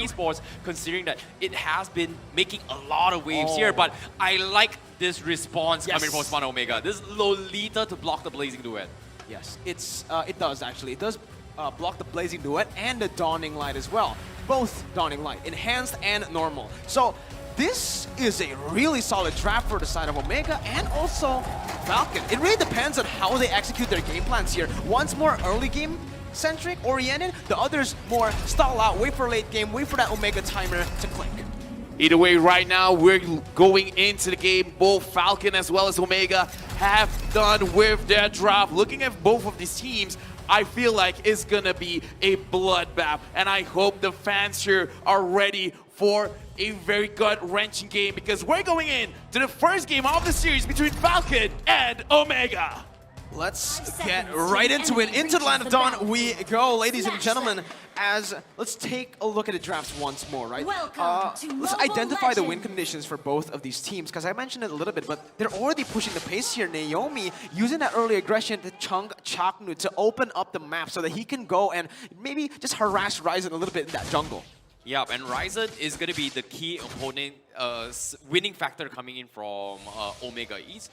Esports, considering that it has been making a lot of waves here. But I like this response coming from Smart Omega. This Lolita to block the Blazing Duet. Yes, it does actually. It does block the Blazing Duet and the Dawning Light as well. Both Dawning Light, enhanced and normal. So this is a really solid draft for the side of Omega and also Falcon. It really depends on how they execute their game plans here. One's more early game centric, oriented. The other's more stall out, wait for late game, wait for that Omega timer to click. Either way, right now, we're going into the game. Both Falcon as well as Omega have done with their draft. Looking at both of these teams, I feel like it's gonna be a bloodbath. And I hope the fans here are ready for a very gut-wrenching game, because we're going in to the first game of the series between Falcon and Omega. Let's get right into it. Into the Land of Dawn we go, ladies and gentlemen. Let's take a look at the drafts once more, right? Let's identify the win conditions for both of these teams, because I mentioned it a little bit, but they're already pushing the pace here. Naomi using that early aggression to chunk Chaknu to open up the map so that he can go and maybe just harass Raizen a little bit in that jungle. Yeah, and Raizen is going to be the key opponent, winning factor coming in from Omega East.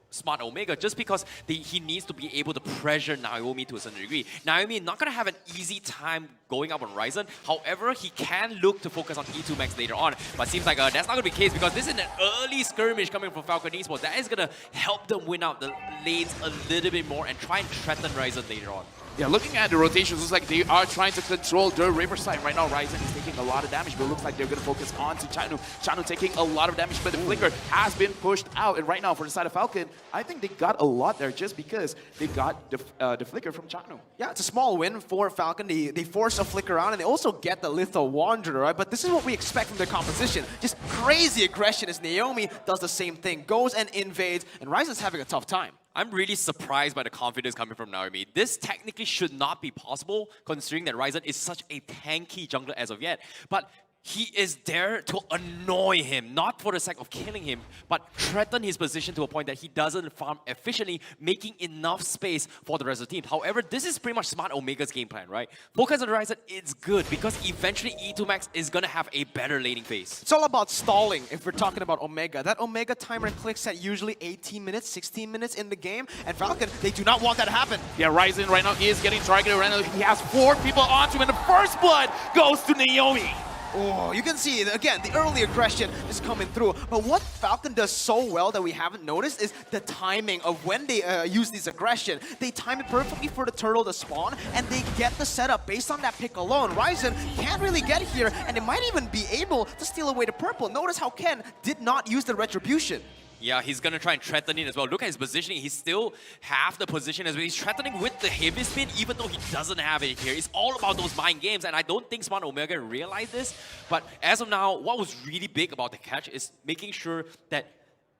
Smart Omega, just because he needs to be able to pressure Naomi to a certain degree. Naomi not going to have an easy time going up on Raizen. However, he can look to focus on E2 Max later on. But seems like that's not going to be the case, because this is an early skirmish coming from Falcon Esports. That is going to help them win out the lanes a little bit more and try and threaten Raizen later on. Yeah, looking at the rotations, looks like they are trying to control the Riverside. Right now, Raizen is taking a lot of damage, but it looks like they're going to focus on to Chanu. Chanu taking a lot of damage, but the Flicker has been pushed out. And right now, for the side of Falcon, I think they got a lot there just because they got the Flicker from Chanu. Yeah, it's a small win for Falcon. They force a Flicker out, and they also get the Lethal Wanderer, right? But this is what we expect from their composition. Just crazy aggression as Naomi does the same thing, goes and invades, and Raizen's having a tough time. I'm really surprised by the confidence coming from Naomi. This technically should not be possible, considering that Raizen is such a tanky jungler as of yet. But he is there to annoy him, not for the sake of killing him, but threaten his position to a point that he doesn't farm efficiently, making enough space for the rest of the team. However, this is pretty much Smart Omega's game plan, right? Focus on the Raizen, it's good, because eventually E2 Max is going to have a better laning phase. It's all about stalling if we're talking about Omega. That Omega timer clicks at usually 18 minutes, 16 minutes in the game, and Falcon, they do not want that to happen. Yeah, Raizen right now is getting targeted. Right now, he has 4 people onto him, and the first blood goes to Naomi. Oh, you can see, again, the early aggression is coming through. But what Falcon does so well that we haven't noticed is the timing of when they use this aggression. They time it perfectly for the turtle to spawn, and they get the setup based on that pick alone. Raizen can't really get here, and they might even be able to steal away the purple. Notice how Kenn did not use the retribution. Yeah, he's going to try and threaten it as well. Look at his positioning. He's still half the position as well. He's threatening with the heavy spin, even though he doesn't have it here. It's all about those mind games, and I don't think Smart Omega realized this. But as of now, what was really big about the catch is making sure that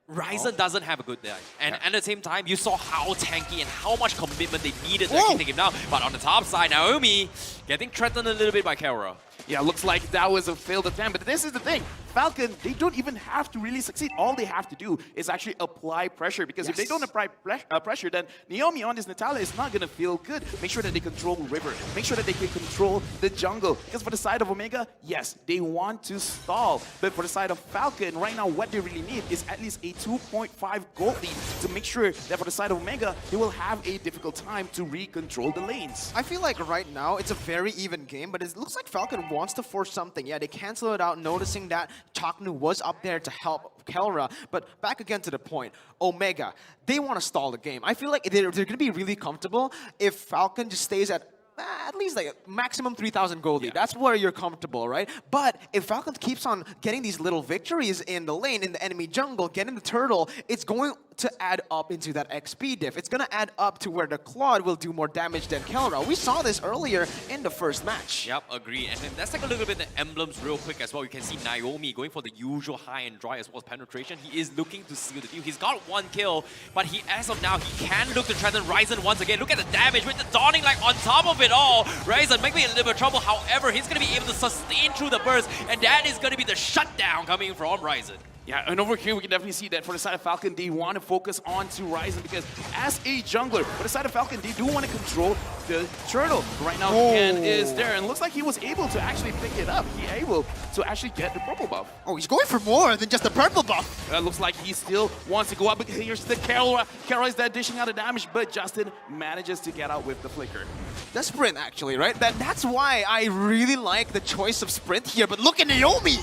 Raizen doesn't have a good day. And at the same time, you saw how tanky and how much commitment they needed to actually take him down. But on the top side, Naomi getting threatened a little bit by Kelra. Yeah, looks like that was a failed attempt, but this is the thing. Falcon, they don't even have to really succeed. All they have to do is actually apply pressure, because if they don't apply pressure, then Naomi on this Natalia is not going to feel good. Make sure that they control River. Make sure that they can control the jungle. Because for the side of Omega, yes, they want to stall. But for the side of Falcon, right now, what they really need is at least a 2.5 gold lead to make sure that for the side of Omega, they will have a difficult time to re-control the lanes. I feel like right now, it's a very even game, but it looks like Falcon wants to force something. Yeah, they cancel it out, noticing that Chaknu was up there to help Kelra. But back again to the point, Omega, they want to stall the game. I feel like they're going to be really comfortable if Falcon just stays at least like a maximum 3,000 gold lead. That's where you're comfortable, right? But if Falcon keeps on getting these little victories in the lane, in the enemy jungle, getting the turtle, it's going to add up into that XP diff. It's going to add up to where the Claude will do more damage than Kelra. We saw this earlier in the first match. Yep, agree. And then let's take a look at the emblems real quick as well. You can see Naomi going for the usual high and dry as well as penetration. He is looking to seal the deal. He's got 1 kill, but as of now, he can look to threaten Raizen once again. Look at the damage with the Dawning Light on top of it all. Raizen might be in a little bit of trouble. However, he's going to be able to sustain through the burst, and that is going to be the shutdown coming from Raizen. Yeah, and over here we can definitely see that for the side of Falcon, they want to focus on to Raizen because as a jungler, for the side of Falcon, they do want to control the turtle. Right now, Kenn is there, and looks like he was able to actually pick it up. He able to actually get the purple buff. Oh, he's going for more than just the purple buff. Looks like he still wants to go up, but here's the Kelra. Kelra is there dishing out the damage, but Justin manages to get out with the flicker. The sprint, actually, right? That's why I really like the choice of sprint here, but look at Naomi!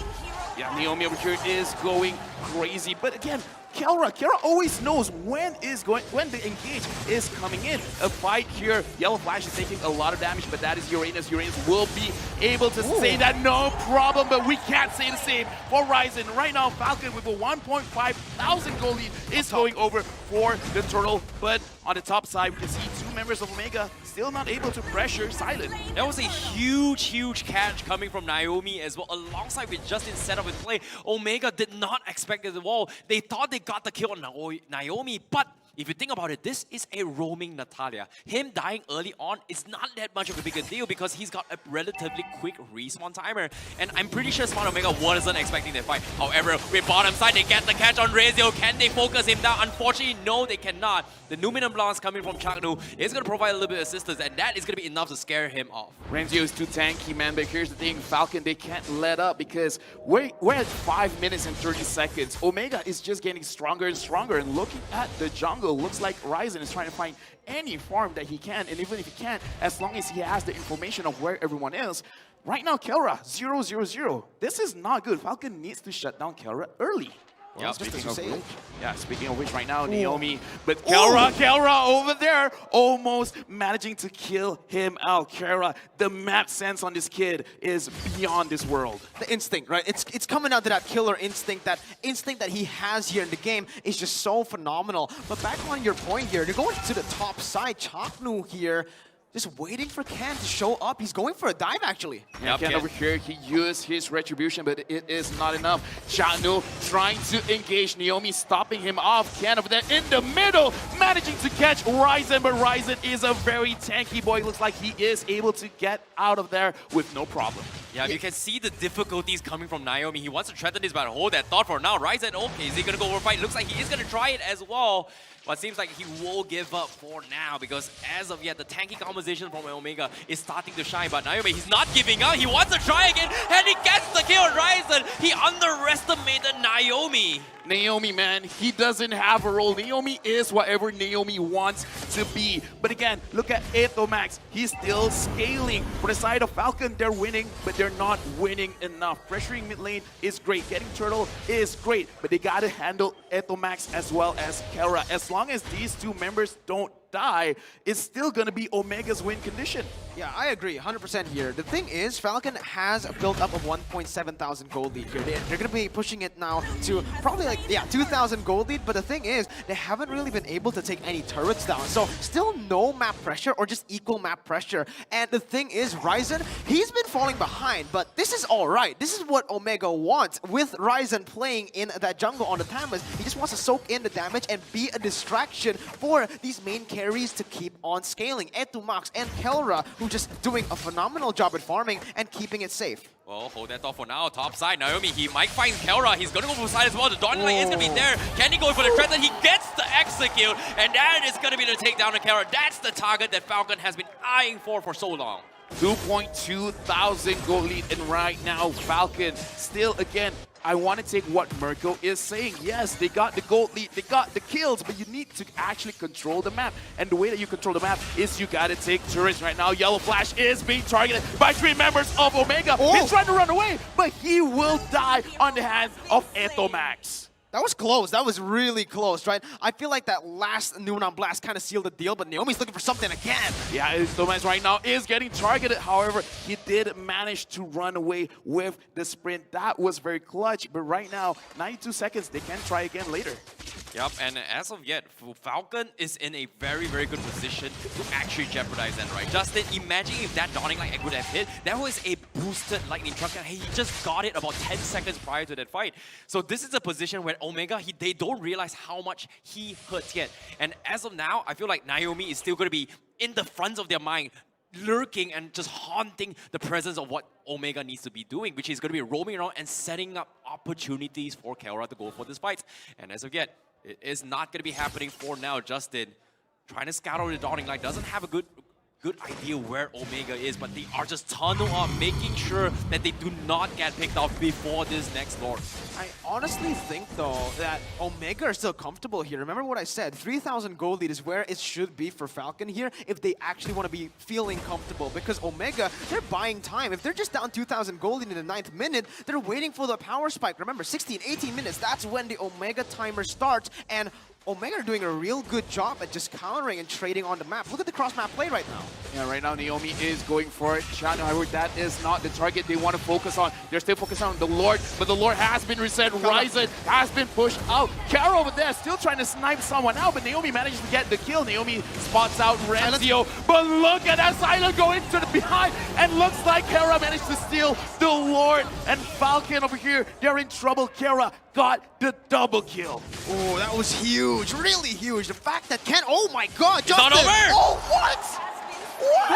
Yeah, Naomi over here is going crazy. But again, Kelra always knows when the engage is coming in. A fight here, Yellowflash is taking a lot of damage, but that is Uranus. Uranus will be able to say that no problem, but we can't say the same for Raizen. Right now, Falcon with a 1,500 gold lead is going over for the turtle, but on the top side, we can see two members of Omega still not able to pressure Silent. That was a huge catch coming from Naomi as well, alongside with Justin's setup and play. Omega did not expect it at all. They thought they got the kill on Naomi, but if you think about it, this is a roaming Natalia. Him dying early on is not that much of a bigger deal because he's got a relatively quick respawn timer. And I'm pretty sure Smart Omega wasn't expecting that fight. However, with bottom side, they get the catch on Renzio. Can they focus him down? Unfortunately, no, they cannot. The Numinum Blast coming from Chaknu is going to provide a little bit of assistance, and that is going to be enough to scare him off. Renzio is too tanky, man, but here's the thing, Falcon, they can't let up because we're at 5 minutes and 30 seconds. Omega is just getting stronger and stronger, and looking at the jungle, looks like Raizen is trying to find any farm that he can, and even if he can't, as long as he has the information of where everyone is. Right now, Kelra, 0-0-0. This is not good. Falcon needs to shut down Kelra early. Well, speaking of which, right now, Naomi, but Kelra over there, almost managing to kill him out. Kelra, the map sense on this kid is beyond this world. The instinct, right? It's coming out to that killer instinct. That instinct that he has here in the game is just so phenomenal. But back on your point here, they're going to the top side. Chaknu here, just waiting for Kenn to show up. He's going for a dive, actually. Yeah, Kenn over here, he used his retribution, but it is not enough. Chaknu trying to engage Naomi, stopping him off. Kenn over there in the middle, managing to catch Raizen, but Raizen is a very tanky boy. Looks like he is able to get out of there with no problem. Yeah, you can see the difficulties coming from Naomi. He wants to threaten this, but hold that thought for now. Raizen, okay, is he going to go over fight? Looks like he is going to try it as well. But it seems like he will give up for now because as of yet, the tanky composition from Omega is starting to shine. But Naomi, he's not giving up. He wants to try again, and he gets the kill on Raizen. He underestimated Naomi. Naomi, man, he doesn't have a role. Naomi is whatever Naomi wants to be. But again, look at Etomax. He's still scaling. For the side of Falcon, they're winning, but they're not winning enough. Pressuring mid lane is great. Getting Turtle is great, but they gotta handle Etomax as well as Kelra. As long as these two members don't die, it's still going to be Omega's win condition. Yeah, I agree 100% here. The thing is, Falcon has built up a 1,700 gold lead here. They're going to be pushing it now to probably like, 2,000 gold lead, but the thing is, they haven't really been able to take any turrets down. So still no map pressure or just equal map pressure. And the thing is, Raizen, he's been falling behind, but this is all right. This is what Omega wants with Raizen playing in that jungle on the Tamas. He just wants to soak in the damage and be a distraction for these main carries to keep on scaling. Etumax and Kelra, who just doing a phenomenal job at farming and keeping it safe. Well, hold that thought for now. Top side, Naomi, he might find Kelra. He's going to go for side as well. The Dawn Light is going to be there. Can he go for the threat? And he gets the execute. And that is going to be the takedown of Kelra. That's the target that Falcon has been eyeing for so long. 2,200 gold lead, and right now Falcon still again. I want to take what Mirko is saying. Yes, they got the gold lead, they got the kills, but you need to actually control the map. And the way that you control the map is you got to take turrets. Right now, Yellowflash is being targeted by 3 members of Omega. He's trying to run away, but he will die on the hands of Etomax. That was close. That was really close, right? I feel like that last Numinum Blast kind of sealed the deal, but Naomi's looking for something again. Yeah, Etomax right now is getting targeted. However, he did manage to run away with the sprint. That was very clutch, but right now, 92 seconds. They can try again later. Yep, and as of yet, Falcon is in a very, very good position to actually jeopardize that, right? Justin, imagine if that Dawning Light would have hit. That was a boosted Lightning Truck, and he just got it about 10 seconds prior to that fight. So this is a position where Omega, they don't realize how much he hurts yet. And as of now, I feel like Naomi is still going to be in the front of their mind. lurking and just haunting the presence of what Omega needs to be doing, which is going to be roaming around and setting up opportunities for Kelra to go for this fight. And as of yet, it is not going to be happening for now. Justin trying to scout out the dotting line, doesn't have a good idea where Omega is, but they are just tunnel up, making sure that they do not get picked off before this next Lord. I honestly think, though, that Omega are still comfortable here. Remember what I said, 3,000 gold lead is where it should be for Falcon here if they actually want to be feeling comfortable, because Omega, they're buying time. If they're just down 2,000 gold lead in the 9th minute, they're waiting for the power spike. Remember, 16, 18 minutes, that's when the Omega timer starts, and Omega are doing a real good job at just countering and trading on the map. Look at the cross-map play right now. Yeah, right now Naomi is going for it. Chad, however, that is not the target they want to focus on. They're still focused on the Lord, but the Lord has been reset. Raizen has been pushed out. Kelra over there still trying to snipe someone out, but Naomi manages to get the kill. Naomi spots out Renzio, but look at that Silent going to the behind, and looks like Kelra managed to steal the Lord. And Falcon over here, they're in trouble. Kelra got the double kill. Oh, that was huge, really huge. The fact that Kenn, oh my god, It's not Justin! over! Oh, what?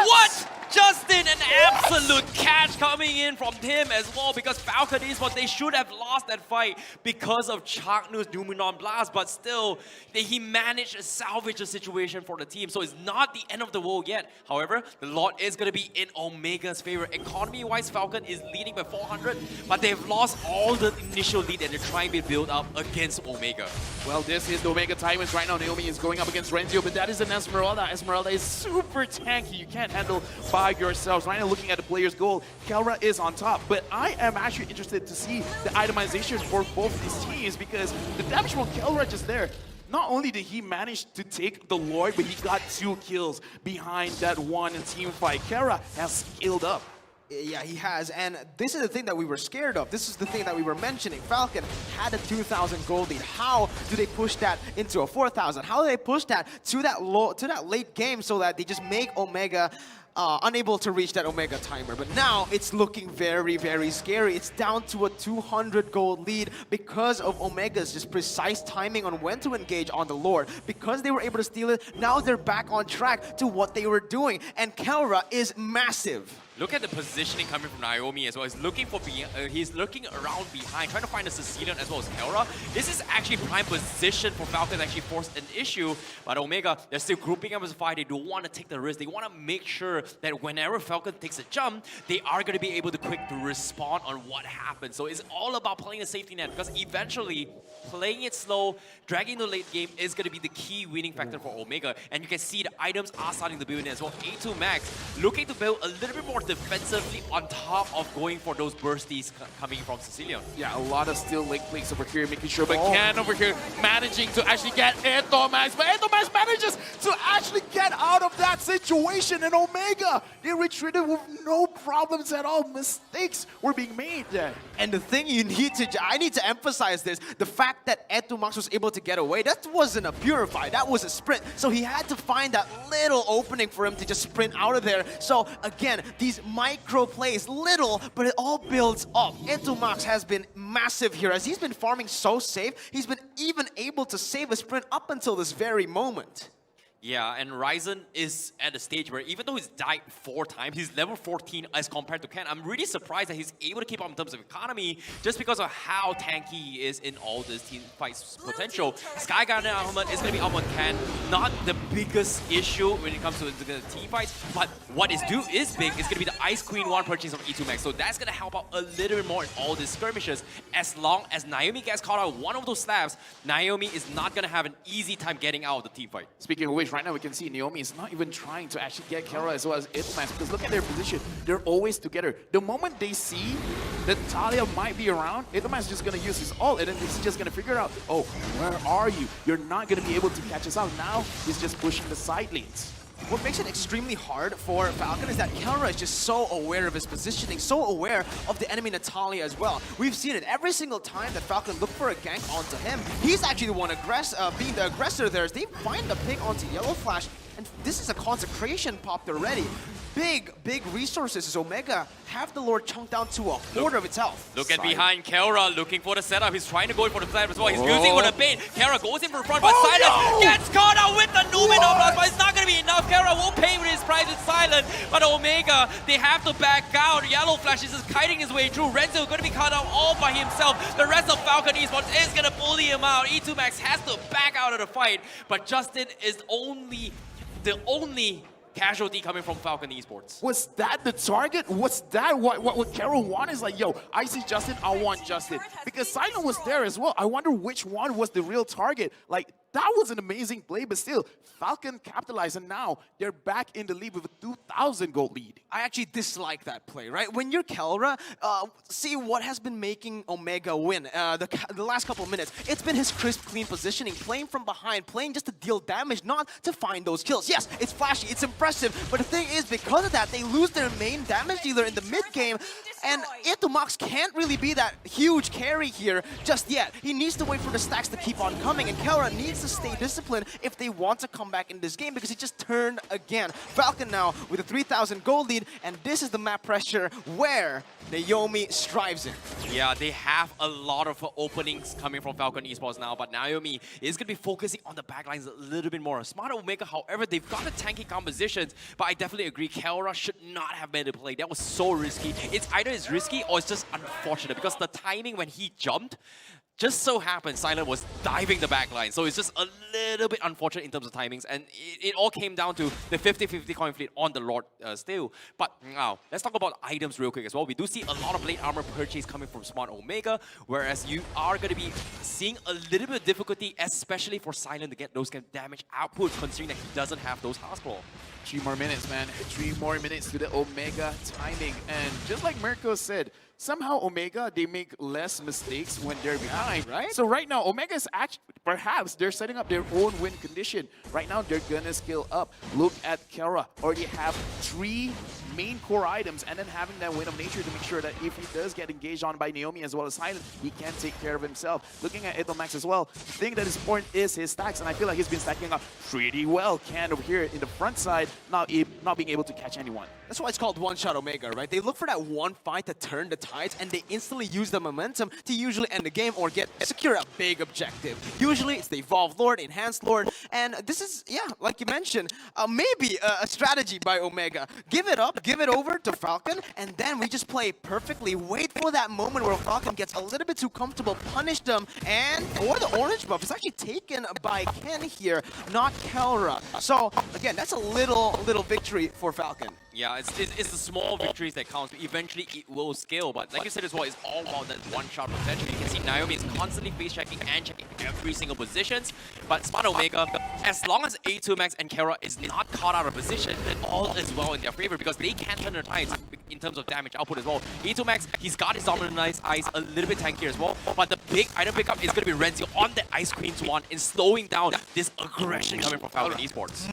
What? Justin, an absolute catch coming in from him as well, because Falcon Esports, they should have lost that fight because of Chaknu's Numenon Blast, but still, he managed to salvage the situation for the team, so it's not the end of the world yet. However, the lot is going to be in Omega's favor. Economy-wise, Falcon is leading by 400, but they've lost all the initial lead and they're trying to build up against Omega. Well, this is the Omega timers right now. Naomi is going up against Renzio, but that is an Esmeralda. Esmeralda is super tanky. You can't handle by yourselves. Right now, looking at the player's goal, Kelra is on top. But I am actually interested to see the itemization for both these teams, because the damage from Kelra just there. Not only did he manage to take the Lord, but he got 2 kills behind that one team fight. Kelra has scaled up. Yeah, he has, and this is the thing that we were scared of. This is the thing that we were mentioning. Falcon had a 2,000 gold lead. How do they push that into a 4,000? How do they push that to that late game so that they just make Omega unable to reach that Omega timer? But now it's looking very, very scary. It's down to a 200 gold lead because of Omega's just precise timing on when to engage on the Lord. Because they were able to steal it, now they're back on track to what they were doing. And Kelra is massive. Look at the positioning coming from Naomi as well. He's looking for he's looking around behind, trying to find a Sicilian as well as Kelra. This is actually prime position for Falcon to actually force an issue. But Omega, they're still grouping up as a fight. They don't want to take the risk. They want to make sure that whenever Falcon takes a jump, they are going to be able to quick to respond on what happened. So it's all about playing a safety net, because eventually playing it slow, dragging the late game is going to be the key winning factor for Omega. And you can see the items are starting to build in as well. A2 Max looking to build a little bit more defensively on top of going for those bursties coming from Sicilian. Yeah, a lot of still late plays over here, making sure, but Kenn over here managing to actually get Etomax, but Etomax manages to actually get out of that situation, and Omega, they retreated with no problems at all. Mistakes were being made there. And the thing I need to emphasize this, the fact that Etomax was able to get away, that wasn't a purify, that was a sprint. So he had to find that little opening for him to just sprint out of there. So again, these micro plays, little, but it all builds up. Etomax has been massive here. As he's been farming so safe, he's been even able to save a sprint up until this very moment. Yeah, and Raizen is at a stage where even though he's died 4 times, he's level 14 as compared to Kenn. I'm really surprised that he's able to keep up in terms of economy just because of how tanky he is in all this team fights potential. Skyguy Ahmed is going to be up on Kenn. Not the biggest issue when it comes to the team fights, but what is big is going to be the Ice Queen 1 purchase of E2 Max. So that's going to help out a little bit more in all these skirmishes. As long as Naomi gets caught out one of those slabs, Naomi is not going to have an easy time getting out of the team fight. Speaking of which, right now we can see Naomi is not even trying to actually get Kelra as well as Etomax, because look at their position. They're always together. The moment they see that Talia might be around, Etomax is just going to use his ult, and then he's just going to figure out, oh, where are you? You're not going to be able to catch us out. Now he's just pushing the side lanes. What makes it extremely hard for Falcon is that Kelra is just so aware of his positioning, so aware of the enemy Natalia as well. We've seen it every single time that Falcon looked for a gank onto him. He's actually the one being the aggressor there. As they find the pick onto Yellowflash, and this is a consecration popped already. big resources as Omega have the Lord chunked down to a quarter of its health. Look at behind Kelra, looking for the setup. He's trying to go in for the setup as well. He's using for the bait. Kelra goes in for front, but Silent gets caught out with the Numenor blast, but it's not going to be enough. Kelra will pay with his price with Silent, but Omega, they have to back out. Yellowflash is just kiting his way through. Renzio going to be caught out all by himself. The rest of Falcon Esports is going to bully him out. E2 Max has to back out of the fight, but Justin is the only casualty coming from Falcon Esports. Was that the target? Was that what Carol wanted? Is like, yo, I see Justin, I want Justin. Because Silent was there as well. I wonder which one was the real target. Like, that was an amazing play, but still, Falcon capitalized, and now they're back in the lead with a 2,000 gold lead. I actually dislike that play, right? When you're Kelra, see what has been making Omega win the last couple of minutes. It's been his crisp, clean positioning, playing from behind, playing just to deal damage, not to find those kills. Yes, it's flashy, it's impressive, but the thing is, because of that, they lose their main damage dealer in the mid-game, and Itomax can't really be that huge carry here just yet. He needs to wait for the stacks to keep on coming, and Kelra needs to stay disciplined if they want to come back in this game, because he just turned again. Falcon now with a 3,000 gold lead, and this is the map pressure where Naomi strives in. Yeah, they have a lot of openings coming from Falcon Esports now, but Naomi is going to be focusing on the backlines a little bit more. Smart Omega, however, they've got the tanky compositions, but I definitely agree, Kelra should not have made a play. That was so risky. It's either it's risky or it's just unfortunate, because the timing when he jumped, just so happened Silent was diving the backline, so it's just a little bit unfortunate in terms of timings, and it all came down to the 50-50 coin flip on the Lord still. But now, let's talk about items real quick as well. We do see a lot of blade armor purchase coming from Smart Omega, whereas you are going to be seeing a little bit of difficulty, especially for Silent to get those kind of damage output, considering that he doesn't have those Houseclaw. 3 more minutes, man. 3 more minutes to the Omega timing. And just like Mirko said, somehow Omega, they make less mistakes when they're behind, right? So right now, Omega is actually, perhaps they're setting up their own win condition. Right now, they're gonna scale up. Look at Kelra, already have 3 main core items, and then having that Wind of Nature to make sure that if he does get engaged on by Naomi as well as Silent, he can take care of himself. Looking at Itomax as well, the thing that is important is his stacks, and I feel like he's been stacking up pretty well. Kenn over here in the front side, not being able to catch anyone. That's why it's called one-shot Omega, right? They look for that one fight to turn the tides, and they instantly use the momentum to usually end the game or secure a big objective. Usually it's the Evolved Lord, Enhanced Lord, and this is, yeah, like you mentioned, maybe a strategy by Omega. Give it up, give it over to Falcon, and then we just play perfectly. Wait for that moment where Falcon gets a little bit too comfortable, punish them, or the orange buff is actually taken by Kenn here, not Kelra. So again, that's a little victory for Falcon. Yeah, it's the small victories that count. Eventually, it will scale. But like you said as well, it's all about that one-shot potential. You can see Naomi is constantly face-checking and checking every single positions. But Smart Omega, as long as A2 Max and Kelra is not caught out of position, then all is well in their favor, because they can turn their tides in terms of damage output as well. A2 Max, he's got his Dominant Ice a little bit tankier as well. But the big item pickup is going to be Renzio on the Ice Queen Swan in slowing down this aggression coming from Falcon Esports.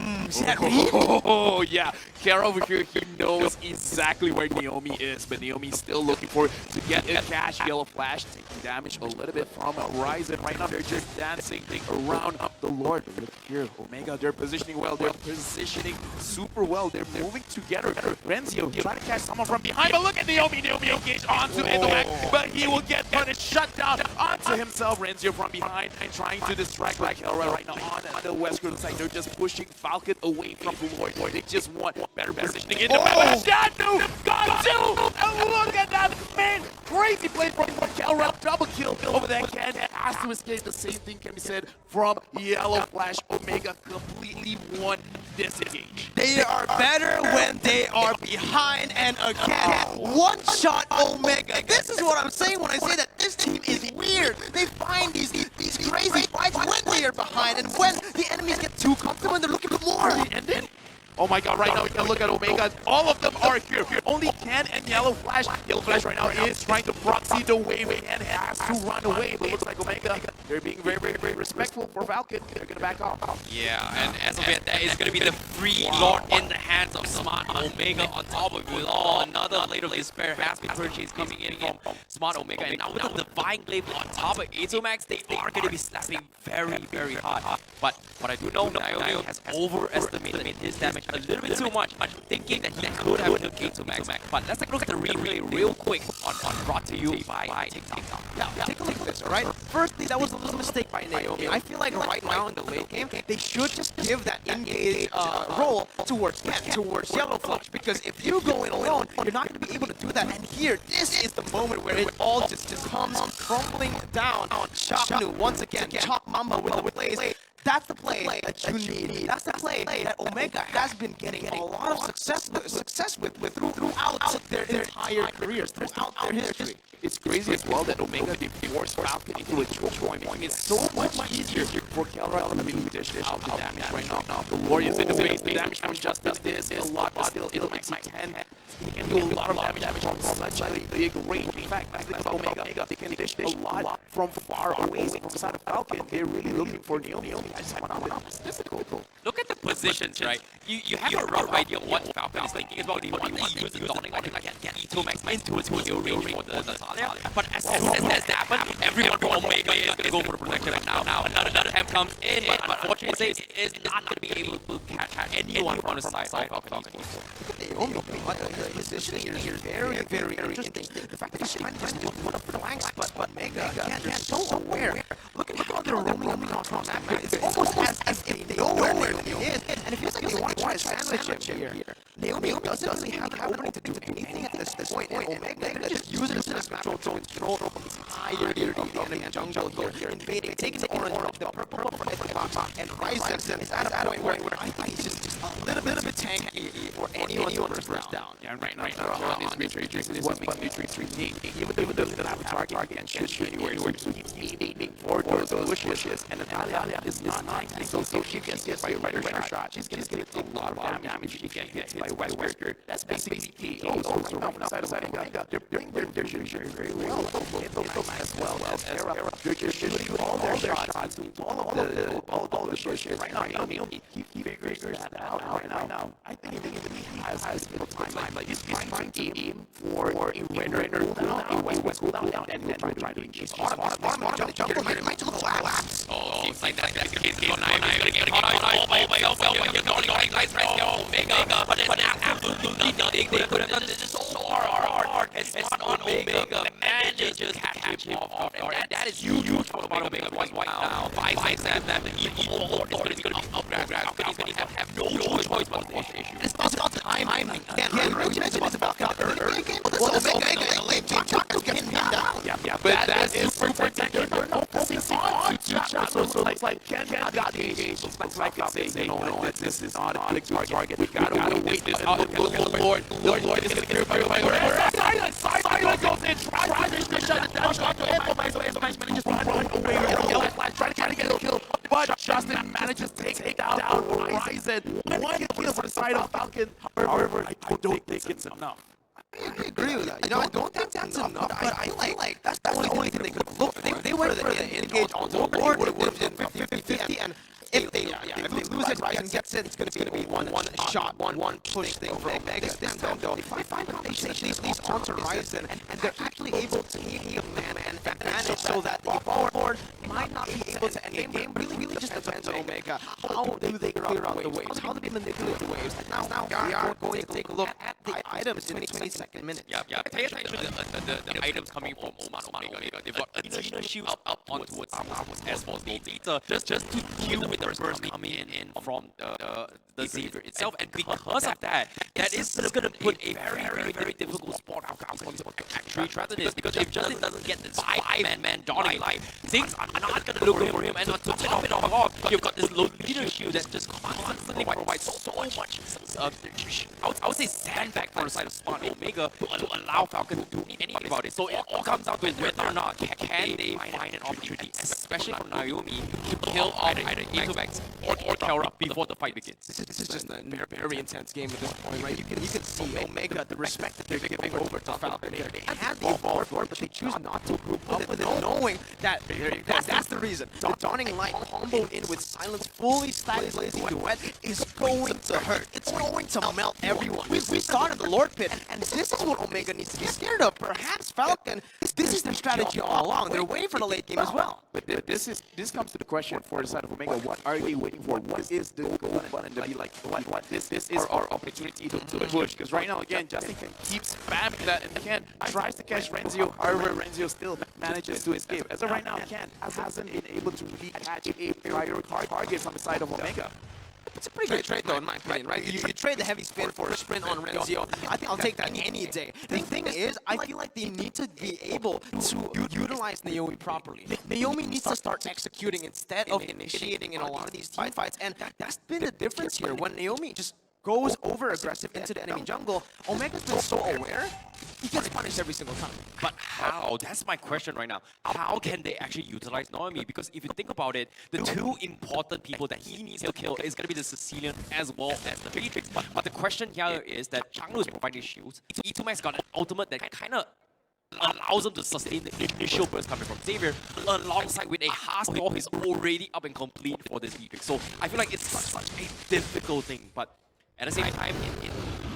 Oh, yeah. Kelra over here, he knows exactly where Naomi is, but Naomi's still looking for to get a cash. Yellowflash taking damage a little bit from Raizen. Right now, they're just dancing around up the Lord. But look here, Omega, they're positioning well. They're positioning super well. They're moving together. Renzio trying to catch someone from behind, but look at Naomi. Naomi engaged onto Itomax, but he will get punished, shut down onto himself. Renzio from behind and trying to distract Kelra right now on the west coast side. They're just pushing Falcon away from the Lord. They just want better positioning in the map. Shadu got 2! And look at that, man! Crazy play from Kelra. Double kill over there. Kenn has to escape. The same thing can be said from Yellowflash. Omega completely won this engage. They are better when they are behind, and again, one-shot Omega. This is what I'm saying when I say that this team is weird. They find these crazy fights when they are behind, and when the enemies get too comfortable and they're looking for more. And then, oh my god, right now we can look at Omega. All of them are here. Only Kenn and Yellowflash. Yellowflash right now is trying to proxy the wave and has to run away. But it looks like Omega, they're being very respectful for Falcon. They're going to back off. Yeah, and as of yet, that is going to be the free Lord in the hands of Smart Omega. On top of it all, another Blade of Despair has been purchased coming in from Smart Omega. And now with the Divine Glaive on top of A2 Max, they are going to be slapping very hard. But what I do know, Naomi has overestimated his damage a little bit too much, thinking that he could have a game to max. But let's take a look at the replay real quick on brought to you by TikTok. Yeah, take a look at this, all right? Firstly, that was a little mistake by Naomi. I feel like right now in the late game, they should just give that engage roll towards Kenn, towards Yellowflash, because if you go in alone, you're not going to be able to do that. And here, this is the moment where it all just comes crumbling down. Chaknu, once again, Chop Mamba with the plays. That's the play that you need. That's the play that Omega has been getting a lot of success with throughout their entire careers, throughout their history. It's crazy as well that Omega did force Falcon into a choke point. It's so much easier for Kelra to dish out the damage right now. The Warriors in the base, the damage from Justice is a lot, but still, it'll make 10. He can do a lot of damage from such a big range. In fact, I think about Omega, they can dish a lot from far away from the side of Falcon. They're really looking for Naomi. I just want to it's difficult. Look at the positions, right? You have a rough idea what Falcon is thinking about. He wants to use the Dawning Light to get E2 Max into his heal range for the Talia. But as soon as that happens, everyone from Omega is going to go for the protection. And now another attempt comes in, but unfortunately, Saves is not going to be able to catch anyone on the side of Falcon Esports. Naomi, the positioning here is very interesting. The fact that he's trying to just do one of the flanks, but Omega, again, they're so aware. Look at how they're roaming on that map. It's almost as if they know where Naomi is. And it feels like they want to try to sandwich him here. Naomi doesn't really have an opening to do anything at this point. And Omega just uses this map to control this entire enemy jungle here, invading, taking the orange, the purple from the box, and Raizen is at a point where I think he's just a little bit tanky for anyone to first down. Yeah, right now, on this retreat, this is what makes retreat need. Even though they don't have a target and shoot anywhere, you keep aiming for those bushes, and Natalia is not so she gets hit by a rider shot. She's going to get a lot of damage. She gets hit by Wesker. That's basically key. Also, from the side of Omega, they're shooting very well. As well as Kelra. They're just shooting all their shots into all of the bushes right now. Naomi, he figures that out right now. I think he has a little time. Like he's trying to aim for a winner cooldown, a West cooldown, and then try to engage. Jungle here might look collapse. Oh, it's like that. He's going to get caught by himself. You're going like Omega, but it's absolutely nothing. They could have done this so hard. It's on Omega. Manages to catch him off. And that is huge for Omega right now. 5 7 the evil Lord is going to be upgrade. He's going to have no choice but to watch the issue. It's about timing. It's about early game. Well, Omega in the late game, Chaknu's getting him down. Yeah, but that is super protected. They're not focusing on Chaknu. So like Kenn got the engage. Looks like it's saying, no, this is not a big target. We gotta wait this out. Look at the Lord. Lord is going to clear by Silence goes in. Try to shut it down. Implements manages to run away. Yellowflash trying to get a kill. But Justin manages to take down Raizen. One kill for the side of Falcon. However, I don't think it's enough. I agree with that. I don't think that's enough, but I like that's the only thing they could look for. They were engaged onto the board. It would have been 50-50, and if they lose it, Raizen gets it, it's going to be one shot, one push thing for Omega. This time, though, they find that they take these onto Raizen, and they're actually able to take a man advantage so that the board might not be able to end the game. Really just depends on Omega. How do they clear out the waves? How do they manipulate the waves? Now we are going to take a look at the items in the 22nd minute. Yeah. Pay attention to the items coming from Omega. They've got additional shields up onto its S4 data just to deal with the burst coming in from the Xavier itself. And because of that, that is just going to put a very difficult spot for Falcon to actually try to this. Because if Justin doesn't get this 5-man Dawning Light, things are not going to look good for him. And to top it off, you've got this leader shield that just constantly provides so much, I would say, sandbag for the side of Smart Omega to allow Falcon to do anything about it. So it all comes down to whether or not can they find an opportunity, especially for Naomi, to kill off either Yellowflash or Kelra before the fight begins. This is just a very intense game at this point, right? You can see Omega, the respect that they're giving over to Falcon here. They have the ball for it, but they choose not to group up with it, knowing that that's the reason. The Dawning Light comboed in with Silence fully stacked Blazing Duet is going to hurt. It's going to melt everyone. We saw it in the Lord Pit, and this is what Omega needs to be scared of. Perhaps Falcon is This is their strategy all along. They're waiting for the late game as well. But this comes to the question for the side of Omega. What are they waiting for? What is the goal button to be like? What? This is our opportunity to push. Because right now, again, Justin keeps spamming that, and Kenn tries to catch Renzio. However, Renzio still manages to escape. As of right now, Kenn hasn't been able to really catch a prior target on the side of Omega. It's a pretty good trade, though, in my opinion, right? You trade the heavy spin for a sprint on Renzio. I think I'll take that any day. The thing is, I feel like they need to be able to utilize Naomi properly. Naomi needs to start executing instead of initiating in a lot of these team fights, and that's been the difference here. When Naomi just goes over aggressive into the enemy jungle, Omega's been so aware, he gets punished every single time. But how? That's my question right now. How can they actually utilize Naomi? Because if you think about it, the two important people that he needs to kill is going to be the Sicilian as well as the Matrix. But the question here is that Changlu is providing shields. E2max got an ultimate that kind of allows him to sustain the initial burst coming from Xavier, alongside with a Haas who is already up and complete for this Matrix. So I feel like it's such a difficult thing. But at the same time,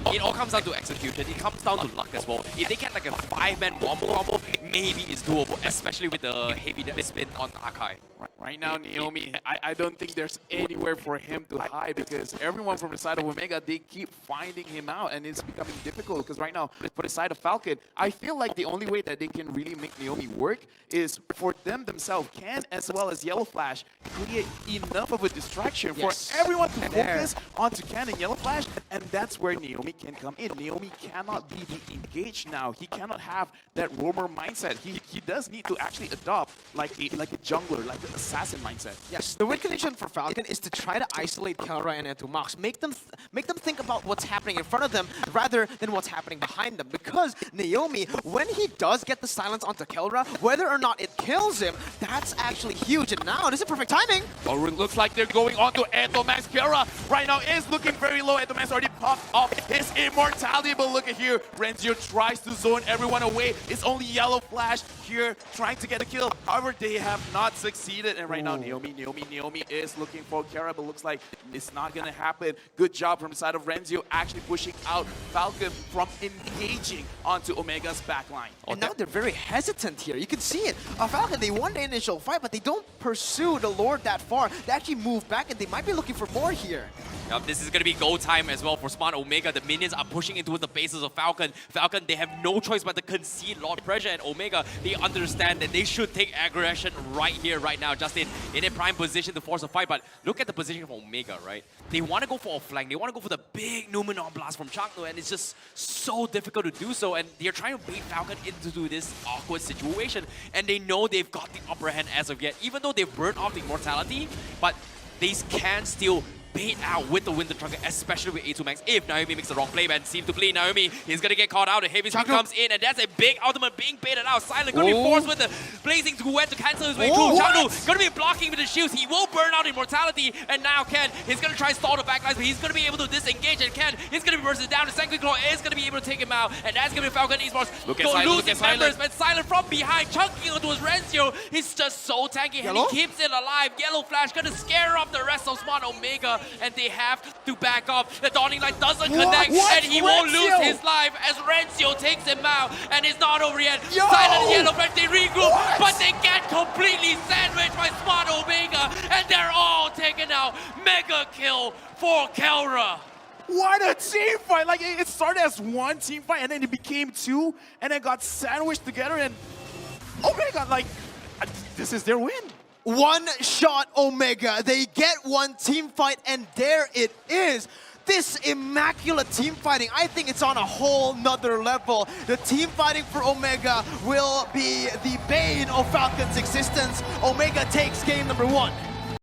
it all comes down to execution. It comes down to luck as well. If they get like a 5-man combo, maybe it's doable, especially with the heavy spin on Akai. Right now, Naomi, I don't think there's anywhere for him to hide because everyone from the side of Omega, they keep finding him out, and it's becoming difficult because right now, for the side of Falcon, I feel like the only way that they can really make Naomi work is for them themselves, Kenn as well as Yellowflash, create enough of a distraction for everyone to focus onto Kenn and Yellowflash, and that's where Naomi can come in. Naomi cannot be engaged now. He cannot have that roamer mindset. He does need to actually adopt like a jungler, like an assassin mindset. Yes, the win condition for Falcon is to try to isolate Kelra and Max. Make them think about what's happening in front of them rather than what's happening behind them. Because Naomi, when he does get the silence onto Kelra, whether or not it kills him, that's actually huge. And now, this is perfect timing. Oh, it looks like they're going on to Max. Kelra right now is looking very low. Max already popped off his immortality, but look at here. Renzio tries to zone everyone away. It's only Yellowflash here trying to get a kill. However, they have not succeeded. And right now, Naomi is looking for Kelra, but looks like it's not going to happen. Good job from the side of Renzio actually pushing out Falcon from engaging onto Omega's backline. And now they're very hesitant here. You can see it. Falcon, they won the initial fight, but they don't pursue the Lord that far. They actually move back, and they might be looking for more here. This is going to be go time as well for Smart Omega. The minions are pushing into the bases of Falcon. Falcon, they have no choice but to concede Lord pressure, and Omega, they understand that they should take aggression right here, right now, just in a prime position to force a fight. But look at the position of Omega, right? They want to go for a flank. They want to go for the big Numenor blast from Changlu, and it's just so difficult to do so. And they're trying to bait Falcon into this awkward situation, and they know they've got the upper hand as of yet, even though they've burned off the immortality, but they can still bait out with the Winter Trunker, especially with A2max. If Naomi makes the wrong play, man, seems to play Naomi, he's gonna get caught out. The heavy speed comes in, and that's a big ultimate being baited out. Silent gonna be forced with the blazing duet to cancel his way through. Changlu gonna be blocking with the shields. He will burn out immortality, and now Kenn is gonna try to stall the backlines, but he's gonna be able to disengage, and Kenn is gonna be bursted down. The Sanguine Claw is gonna be able to take him out, and that's gonna be Falcon Esports. Look at Silent, losing members, but Silent from behind, chunking onto his Renzio. He's just so tanky, and he keeps it alive. Yellowflash gonna scare off the rest of Smart Omega, and they have to back off. The Dawning Light doesn't connect, and he won't lose his life as Renzio takes him out, and it's not over yet. Silent and Yellowflash, they regroup, but they get completely sandwiched by Smart Omega, and they're all taken out. Mega kill for Kelra. What a team fight! Like, it started as one team fight, and then it became two, and then got sandwiched together, and Omega, like, this is their win. One shot Omega. They get one team fight, and there it is. This immaculate team fighting, I think it's on a whole nother level. The team fighting for Omega will be the bane of Falcon's existence. Omega takes game number 1.